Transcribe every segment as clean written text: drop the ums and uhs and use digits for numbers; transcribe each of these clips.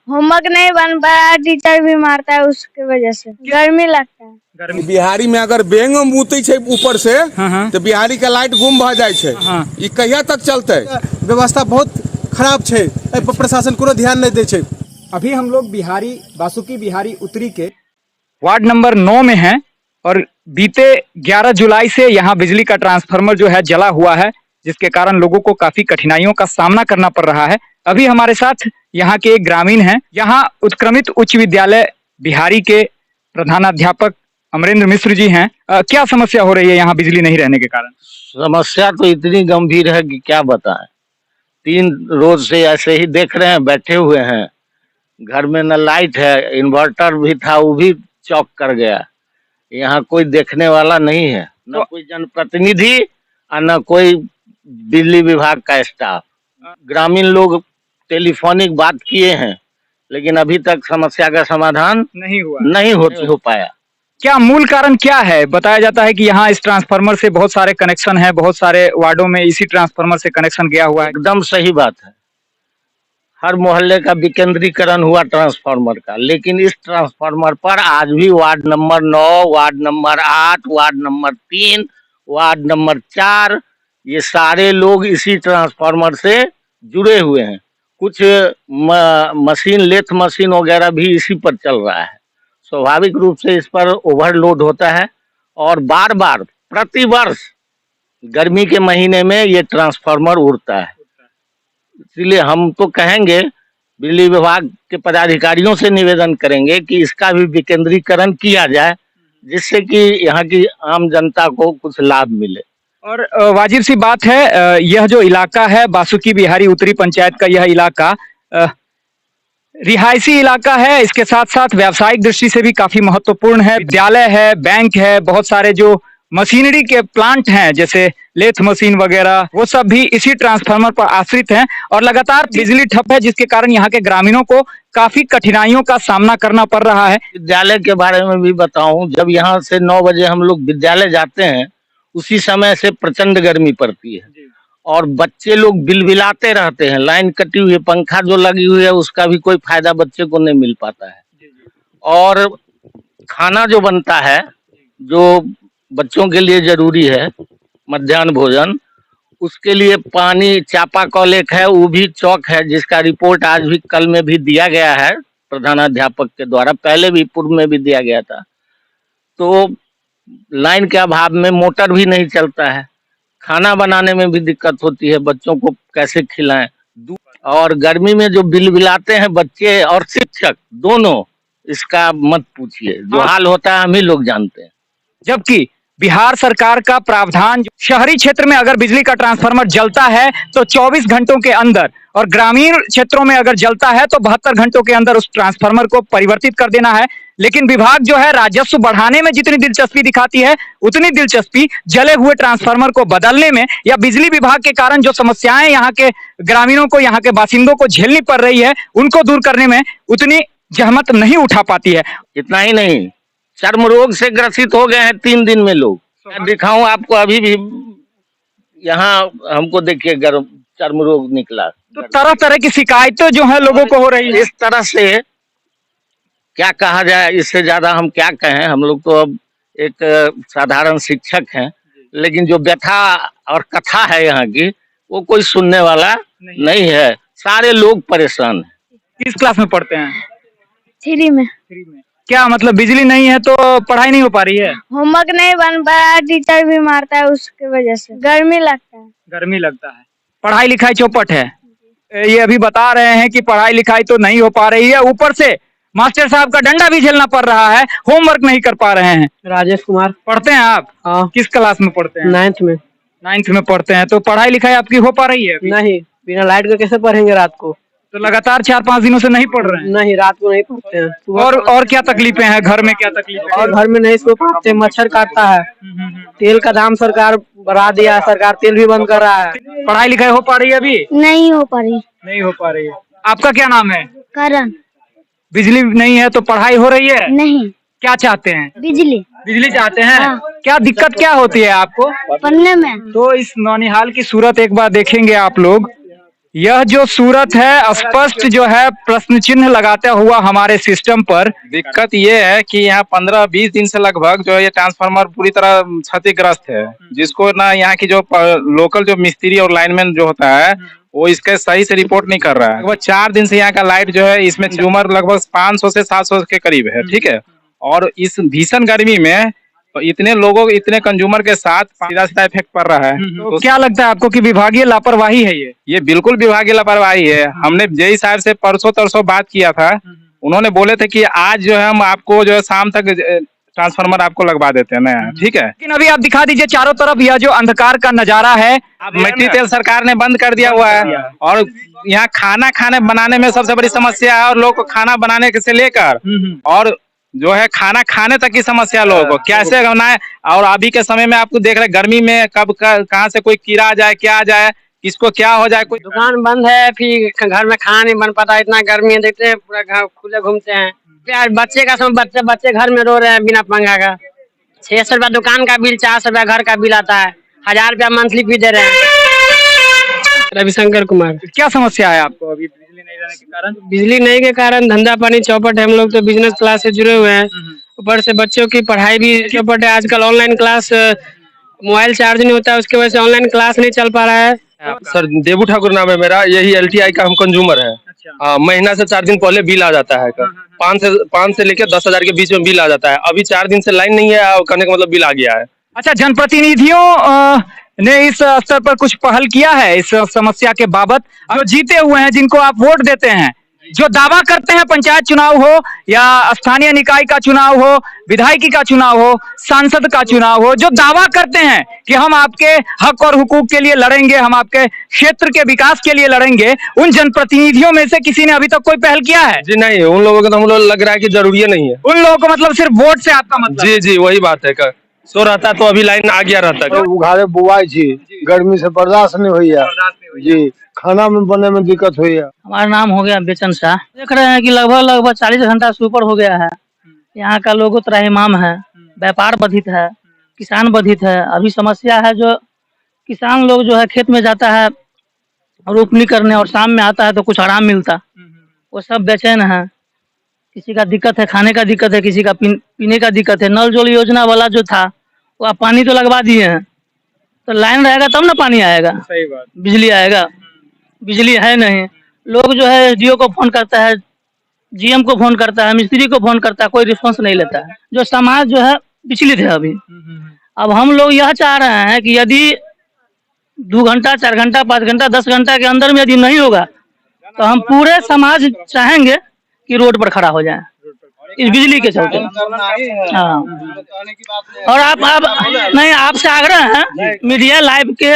Homework नहीं बन पाया, टीचर भी मारता है उसके वजह से, गर्मी लगता है। बिहारी में अगर बेंग मुतै छै ऊपर से तो बिहारी के लाइट गुम भ जाय छै। ई कहिया तक चलते? व्यवस्था बहुत खराब छै, एहि पर प्रशासन कोनो ध्यान नहीं दे छै। अभी हम लोग बासुकी बिहारी उत्तरी के वार्ड नंबर 9 में हैं और बीते 11 जुलाई से यहाँ बिजली का ट्रांसफार्मर जो है जला हुआ है, जिसके कारण लोगों को काफी कठिनाइयों का सामना करना पड़ रहा है। अभी हमारे साथ यहाँ के एक ग्रामीण हैं, यहाँ उत्क्रमित उच्च विद्यालय बिहारी के प्रधानाध्यापक अमरेंद्र मिश्र जी हैं। क्या समस्या हो रही है यहाँ बिजली नहीं रहने के कारण? समस्या तो इतनी गंभीर है कि क्या बताएं। 3 रोज से ऐसे ही देख रहे हैं, बैठे हुए हैं। घर में न लाइट है, इन्वर्टर भी था वो भी चौक कर गया। यहाँ कोई देखने वाला नहीं है, न कोई जनप्रतिनिधि और न कोई बिजली विभाग का स्टाफ। ग्रामीण लोग टेलीफोनिक बात किए हैं, लेकिन अभी तक समस्या का समाधान नहीं हो पाया। क्या मूल कारण क्या है? बताया जाता है कि यहाँ इस ट्रांसफार्मर से बहुत सारे कनेक्शन है, बहुत सारे वार्डों में इसी ट्रांसफार्मर से कनेक्शन गया हुआ है। एकदम सही बात है, हर मोहल्ले का विकेंद्रीकरण हुआ ट्रांसफार्मर का, लेकिन इस ट्रांसफार्मर पर आज भी ward number 9, ward number 8, ward number 3, ward number 4 ये सारे लोग इसी ट्रांसफार्मर से जुड़े हुए हैं। कुछ मशीन, लेथ मशीन वगैरह भी इसी पर चल रहा है। स्वाभाविक रूप से इस पर ओवरलोड होता है और बार बार प्रतिवर्ष गर्मी के महीने में ये ट्रांसफार्मर उड़ता है। इसलिए हम तो कहेंगे, बिजली विभाग के पदाधिकारियों से निवेदन करेंगे कि इसका भी विकेंद्रीकरण किया जाए, जिससे कि यहाँ की आम जनता को कुछ लाभ मिले। और वाजिब सी बात है, यह जो इलाका है बासुकी बिहारी उत्तरी पंचायत का, यह इलाका रिहायशी इलाका है, इसके साथ साथ व्यावसायिक दृष्टि से भी काफी महत्वपूर्ण है। विद्यालय है, बैंक है, बहुत सारे जो मशीनरी के प्लांट हैं जैसे लेथ मशीन वगैरह, वो सब भी इसी ट्रांसफार्मर पर आश्रित हैं और लगातार बिजली ठप है, जिसके कारण यहाँ के ग्रामीणों को काफी कठिनाइयों का सामना करना पड़ रहा है। विद्यालय के बारे में भी बताऊं, जब यहाँ से 9 बजे हम लोग विद्यालय जाते हैं, उसी समय से प्रचंड गर्मी पड़ती है और बच्चे लोग बिलबिलाते रहते हैं। लाइन कटी हुई है, पंखा जो लगी हुई है उसका भी कोई फायदा बच्चे को नहीं मिल पाता है। और खाना जो बनता है, जो बच्चों के लिए जरूरी है, मध्याह्न भोजन, उसके लिए पानी चापाकल एक है, वो भी चौक है, जिसका रिपोर्ट आज भी कल में भी दिया गया है प्रधानाध्यापक के द्वारा, पहले भी पूर्व में भी दिया गया था। तो लाइन के अभाव में मोटर भी नहीं चलता है, खाना बनाने में भी दिक्कत होती है, बच्चों को कैसे खिलाएं। और गर्मी में जो बिलबिलाते हैं बच्चे और शिक्षक दोनों, इसका मत पूछिए, जो हाल होता है हम ही लोग जानते हैं। जबकि बिहार सरकार का प्रावधान, शहरी क्षेत्र में अगर बिजली का ट्रांसफार्मर जलता है तो 24 घंटों के अंदर, और ग्रामीण क्षेत्रों में अगर जलता है तो 72 घंटों के अंदर उस ट्रांसफार्मर को परिवर्तित कर देना है। लेकिन विभाग जो है राजस्व बढ़ाने में जितनी दिलचस्पी दिखाती है, उतनी दिलचस्पी जले हुए ट्रांसफार्मर को बदलने में या बिजली विभाग के कारण जो समस्याएं यहाँ के ग्रामीणों को, यहाँ के बासिंदों को झेलनी पड़ रही है, उनको दूर करने में उतनी जहमत नहीं उठा पाती है। इतना ही नहीं, चर्म रोग से ग्रसित हो गए हैं 3 दिन में लोग। मैं दिखाऊं आपको, अभी भी यहाँ हमको देखिए चर्म रोग निकला। तो तरह तरह की शिकायतें जो है लोगों को हो रही है। इस तरह से क्या कहा जाए, इससे ज्यादा हम क्या कहें। हम लोग तो अब एक साधारण शिक्षक हैं, लेकिन जो व्यथा और कथा है यहाँ की, वो कोई सुनने वाला नहीं है। सारे लोग परेशान हैं। किस क्लास में पढ़ते हैं? 3 में। क्या मतलब बिजली नहीं है तो पढ़ाई नहीं हो पा रही है? होमवर्क नहीं बन पाया, टीचर भी मारता है उसके वजह से, गर्मी लगता है। गर्मी लगता है, पढ़ाई लिखाई चौपट है। ये अभी बता रहे हैं कि पढ़ाई लिखाई तो नहीं हो पा रही है, ऊपर से मास्टर साहब का डंडा भी झेलना पड़ रहा है, होमवर्क नहीं कर पा रहे हैं। राजेश कुमार। पढ़ते हैं आप? हाँ। किस क्लास में पढ़ते हैं? 9th में। 9th में पढ़ते हैं, तो पढ़ाई लिखाई आपकी हो पा रही है? नहीं, बिना लाइट के कैसे पढ़ेंगे रात को? तो लगातार 4-5 दिनों से नहीं पढ़ रहे हैं? नहीं, रात को नहीं पढ़ते हैं। और क्या तकलीफें हैं घर में? क्या तकलीफें? और घर में नहीं सो पाते, मच्छर काटता है। तेल का दाम सरकार बढ़ा दिया, सरकार तेल भी बंद कर रहा है। पढ़ाई लिखाई हो पा रही है अभी? नहीं हो पा रही। नहीं हो पा रही है। आपका क्या नाम है? करण। बिजली नहीं है तो पढ़ाई हो रही है? नहीं। क्या चाहते हैं? बिजली। बिजली चाहते हैं? हाँ। क्या दिक्कत क्या होती है आपको पढ़ने में? तो इस नौनिहाल की सूरत एक बार देखेंगे आप लोग। यह जो सूरत है स्पष्ट जो है प्रश्न चिन्ह लगाता हुआ हमारे सिस्टम पर। दिक्कत ये है कि यहाँ 15-20 दिन से लगभग जो है ये ट्रांसफार्मर पूरी तरह क्षतिग्रस्त है, जिसको ना यहाँ की जो लोकल जो मिस्त्री और लाइनमैन जो होता है वो इसके सही से रिपोर्ट नहीं कर रहा है। लगभग 4 दिन से यहाँ का लाइट जो है इसमें कंज्यूमर लगभग 500 से 700 के करीब है, ठीक है। और इस भीषण गर्मी में तो इतने लोगों इतने कंज्यूमर के साथ सीधा सीधा इफेक्ट पड़ रहा है। तो क्या लगता है आपको कि विभागीय लापरवाही है ये? बिल्कुल विभागीय लापरवाही है। हमने जेई साहब से परसों तरसों बात किया था, उन्होंने बोले थे कि आज जो है हम आपको जो है शाम तक ट्रांसफार्मर आपको लगवा देते हैं नया, ठीक है। लेकिन अभी आप दिखा दीजिए चारों तरफ यह जो अंधकार का नजारा है। मिट्टी तेल सरकार ने बंद कर दिया हुआ है और यहाँ खाना बनाने में सबसे बड़ी समस्या है और लोग को खाना बनाने से लेकर और जो है खाना खाने तक की समस्या लोगों को कैसे बनाए। और अभी के समय में आपको देख रहे गर्मी में कब कहाँ से कोई कीड़ा आ जाए, क्या आ जाए, किसको क्या हो जाए। कोई दुकान बंद है, फिर घर में खाना नहीं बन पाता, इतना गर्मी है, देखते हैं पूरा घर खुले घूमते हैं। यार बच्चे का समय बच्चे घर में रो रहे हैं बिना पंखा का। 600 रुपया दुकान का बिल, 400 रुपया घर का बिल आता है, 1000 रुपया मंथली फी दे रहे हैं। रविशंकर कुमार। क्या समस्या है आपको अभी बिजली नहीं रहने के कारण? बिजली नहीं के कारण धंधा पानी चौपट है। हम लोग तो बिजनेस क्लास से जुड़े हुए हैं, ऊपर से बच्चों की पढ़ाई भी चौपट है। आजकल ऑनलाइन क्लास, मोबाइल चार्ज नहीं होता है, उसकी वजह से ऑनलाइन क्लास नहीं चल पा रहा है। सर देवू ठाकुर नाम है मेरा, यही LTI का हम कंज्यूमर है। महीना से 4 दिन पहले बिल आ जाता है, 5 से लेकर 10,000 के बीच में बिल आ जाता है। अभी 4 दिन से लाइन नहीं है, कहने का मतलब बिल आ गया है। अच्छा, जनप्रतिनिधियों ने इस स्तर पर कुछ पहल किया है इस समस्या के बाबत? जो जीते हुए हैं, जिनको आप वोट देते हैं, जो दावा करते हैं, पंचायत चुनाव हो या स्थानीय निकाय का चुनाव हो, विधायकी का चुनाव हो, सांसद का चुनाव हो, जो दावा करते हैं कि हम आपके हक और हुकूक के लिए लड़ेंगे, हम आपके क्षेत्र के विकास के लिए लड़ेंगे, उन जनप्रतिनिधियों में से किसी ने अभी तक कोई पहल किया है? जी नहीं, उन लोगों को तो हम लोग लग रहा है कि जरूरी नहीं है। उन लोगों को मतलब सिर्फ वोट से आपका मतलब? जी जी वही बात है। सो रहता तो अभी लाइन आ गया रहता। उघाड़े बुआई जी, गर्मी से बर्दाश्त नहीं हुई है जी, खाना में बने में दिक्कत हुई है। हमारा नाम हो गया बेचन शाह। देख रहे हैं कि लगभग 40 घंटा से ऊपर हो गया है। यहाँ का लोगों त्राहिमाम है, व्यापार बाधित है, किसान बाधित है। अभी समस्या है, जो किसान लोग जो है खेत में जाता है रोपनी करने और शाम में आता है तो कुछ आराम मिलता, वो सब बेचैन है। किसी का दिक्कत है, खाने का दिक्कत है, किसी का पीने का दिक्कत है। नल जल योजना वाला जो था वो आप पानी तो लगवा दिए हैं, तो लाइन रहेगा तब ना पानी आएगा, सही बात, बिजली आएगा। बिजली है नहीं, लोग जो है SDO को फोन करता है, GM को फोन करता है, मिस्त्री को फोन करता है, कोई रिस्पॉन्स नहीं लेता है। जो समाज जो है विचलित है अभी। अब हम लोग यह चाह रहे हैं कि यदि 2 घंटा, 4 घंटा, 5 घंटा, 10 घंटा के अंदर में यदि नहीं होगा तो हम पूरे समाज चाहेंगे कि रोड पर खड़ा हो जाए इस बिजली के चलते। हाँ, और आप नहीं, आपसे आग्रह है, मीडिया लाइव के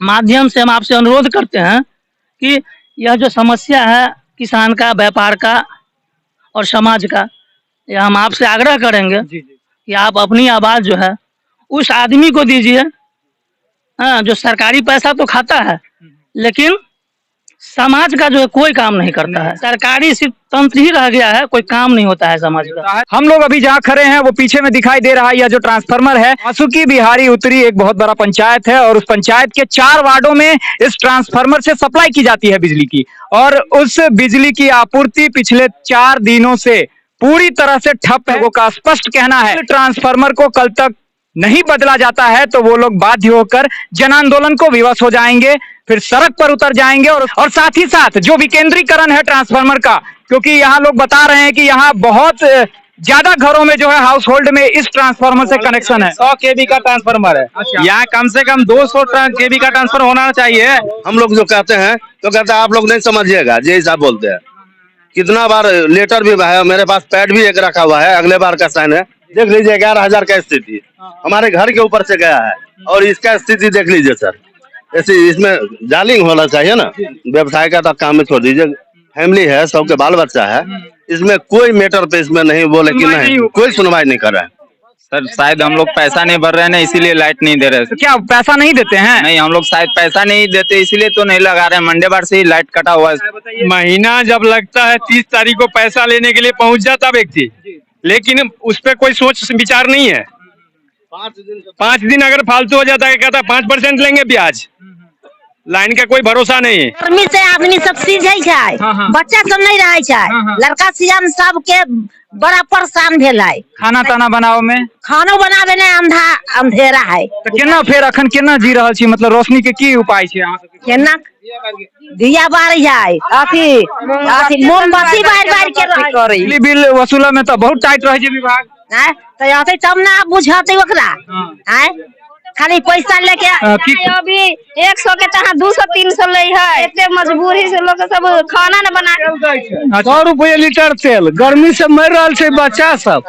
माध्यम से हम आपसे अनुरोध करते हैं कि यह जो समस्या है किसान का, व्यापार का और समाज का, यह हम आपसे आग्रह करेंगे कि आप अपनी आवाज जो है उस आदमी को दीजिए, हाँ, जो सरकारी पैसा तो खाता है लेकिन समाज का जो है कोई काम नहीं करता है। सरकारी सिर्फ तंत्र ही रह गया है, कोई काम नहीं होता है समाज का। हम लोग अभी जहाँ खड़े हैं वो पीछे में दिखाई दे रहा है, यह जो ट्रांसफार्मर है, बासुकी बिहारी उत्तरी एक बहुत बड़ा पंचायत है और उस पंचायत के 4 वार्डों में इस ट्रांसफार्मर से सप्लाई की जाती है बिजली की। और उस बिजली की आपूर्ति पिछले 4 दिनों से पूरी तरह से ठप है। लोगों का स्पष्ट कहना है ट्रांसफार्मर को कल तक नहीं बदला जाता है तो वो लोग बाध्य होकर जन आंदोलन को विवश हो जाएंगे, फिर सड़क पर उतर जाएंगे। और साथ ही साथ जो विकेंद्रीकरण है ट्रांसफार्मर का, क्योंकि यहाँ लोग बता रहे हैं कि यहाँ बहुत ज्यादा घरों में जो है हाउस होल्ड में इस ट्रांसफार्मर से कनेक्शन है। 100 kV का ट्रांसफार्मर है, यहाँ कम से कम 200 kV का ट्रांसफर होना चाहिए। हम लोग जो कहते हैं तो कहते हैं आप लोग नहीं समझिएगा, जी साहब बोलते हैं। कितना बार लेटर भी है, मेरे पास पैड भी एक रखा हुआ है, अगले बार का साइन है। देख लीजिए 11,000 का स्थिति हमारे घर के ऊपर से गया है और इसका स्थिति देख लीजिए सर। ऐसे इसमें जालिंग होना चाहिए ना, व्यवसाय का तो काम में छोड़ दीजिए, फैमिली है, सबके बाल बच्चा है, इसमें कोई मैटर पे इसमें नहीं बोले कि नहीं, कोई सुनवाई नहीं कर रहा है। सर शायद हम लोग पैसा नहीं भर रहे हैं ना, इसीलिए लाइट नहीं दे रहे। तो क्या पैसा नहीं देते हैं? नहीं, हम लोग शायद पैसा नहीं देते इसीलिए तो नहीं लगा रहे हैं। मंडे बार से ही लाइट कटा हुआ है। महीना जब लगता है 30 तारीख को पैसा लेने के लिए पहुंच जाता व्यक्ति, लेकिन उस पर कोई सोच विचार नहीं है। 5 दिन अगर फालतू हो जाता है, कहता 5% लेंगे ब्याज, लाइन का कोई भरोसा नहीं है। गर्मी से आदमी सब सीझे छै, बच्चा सब नहीं रहे छै, लड़का सियान सब के बड़ा परेशान भेल है। खाना ताना बनाओ में, खानो बनावे में अंधेरा है। तो केना फिर अखन केना जी रहल छी, मतलब रोशनी के की उपाय छै अहाँ सबके? केना दिया बारी है, अथी मोमबत्ती बार के रहे। बिजली बिल वसूले में तो बहुत टाइट रहे छै विभाग, तो आते तब ना बुझते ओकरा, खाली पैसा लेके अभी 100 के तहाँ 200-300 ले है। इतने मजबूरी से लोग सब खाना न बना के 100 रुपये लीटर तेल, गर्मी से मर रहा है बच्चा सब,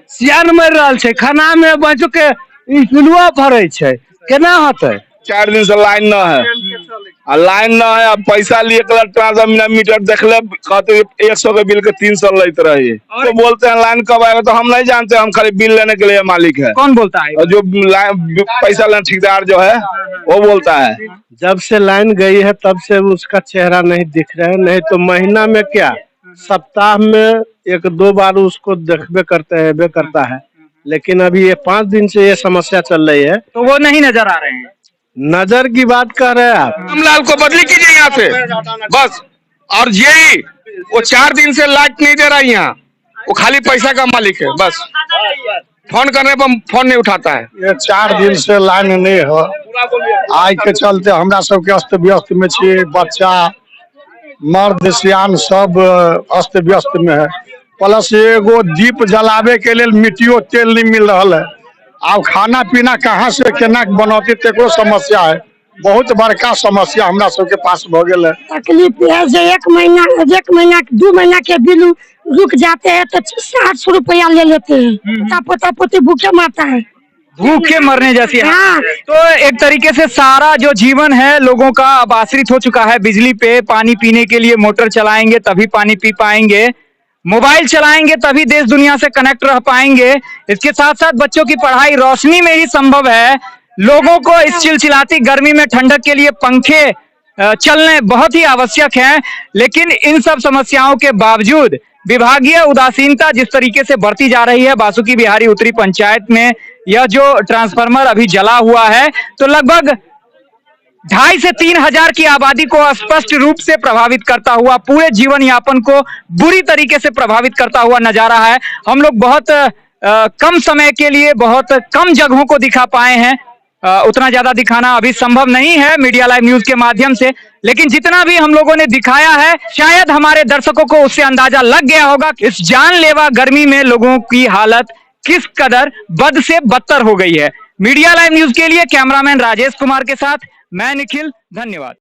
सियान मर रहा है, खाना में बच्चों के पिलुआ फरे छै, केना होते? 4 दिन से लाइन न है, आ लाइन न है, पैसा लिए ट्रांसमीटर मीटर देख ले, कहते 100 के बिल के 300 लेते रहे, तो बोलते हैं लाइन कब आएगा, तो हम नहीं जानते, हम खाली बिल लेने के लिए मालिक है। कौन बोलता है? और जो पैसा लेने ठेकेदार जो है वो बोलता है। जब से लाइन गई है तब से उसका चेहरा नहीं दिख रहा है, नहीं तो महीना में क्या सप्ताह में 1-2 बार उसको देखबे करता है, लेकिन अभी ये 5 दिन से ये समस्या चल रही है, तो वो नहीं नजर आ रहे हैं। नजर की बात कर रहे हैं आप? रामलाल को बदली कीजिए यहाँ से बस। और जेई वो 4 दिन से लाइट नहीं दे रहा है यहाँ, वो खाली पैसा का मालिक है बस। फोन करने पर फोन नहीं उठाता है। ये 4 दिन से लाइन नहीं हो, आज के चलते हमरा सबके अस्त व्यस्त में छियै, बच्चा मर्द सियान सब अस्त व्यस्त में है। प्लस एगो दीप जलावे के लिए मिट्टियों तेल नहीं मिल रहा है। अब खाना पीना कहाँ से केना बनौती तेकरो समस्या है, बहुत बड़का समस्या हमरा सबके पास भ गेल है। तकलीफ है जे 1 महीना 2 महीना के बिल रुक जाते हैं तो 800 रुपया ले लेते हैं, पोता पोती भूखे मरता है, भूखे मरने जैसी है। हाँ। तो एक तरीके से सारा जो जीवन है लोगों का अब आश्रित हो चुका है बिजली पे। पानी पीने के लिए मोटर चलाएंगे तभी पानी पी पाएंगे, मोबाइल चलाएंगे तभी देश दुनिया से कनेक्ट रह पाएंगे। इसके साथ साथ बच्चों की पढ़ाई रोशनी में ही संभव है। लोगों को इस चिलचिलाती गर्मी में ठंडक के लिए पंखे चलने बहुत ही आवश्यक हैं, लेकिन इन सब समस्याओं के बावजूद विभागीय उदासीनता जिस तरीके से बढ़ती जा रही है, बासुकी बिहारी उत्तरी पंचायत में यह जो ट्रांसफार्मर अभी जला हुआ है तो लगभग 2,500 से 3,000 की आबादी को स्पष्ट रूप से प्रभावित करता हुआ, पूरे जीवन यापन को बुरी तरीके से प्रभावित करता हुआ नजर आ रहा है। हम लोग बहुत कम समय के लिए बहुत कम जगहों को दिखा पाए हैं, उतना ज्यादा दिखाना अभी संभव नहीं है मीडिया लाइव न्यूज के माध्यम से, लेकिन जितना भी हम लोगों ने दिखाया है शायद हमारे दर्शकों को उससे अंदाजा लग गया होगा कि इस जानलेवा गर्मी में लोगों की हालत किस कदर बद से बदतर हो गई है। मीडिया लाइव न्यूज के लिए कैमरामैन राजेश कुमार के साथ मैं निखिल, धन्यवाद।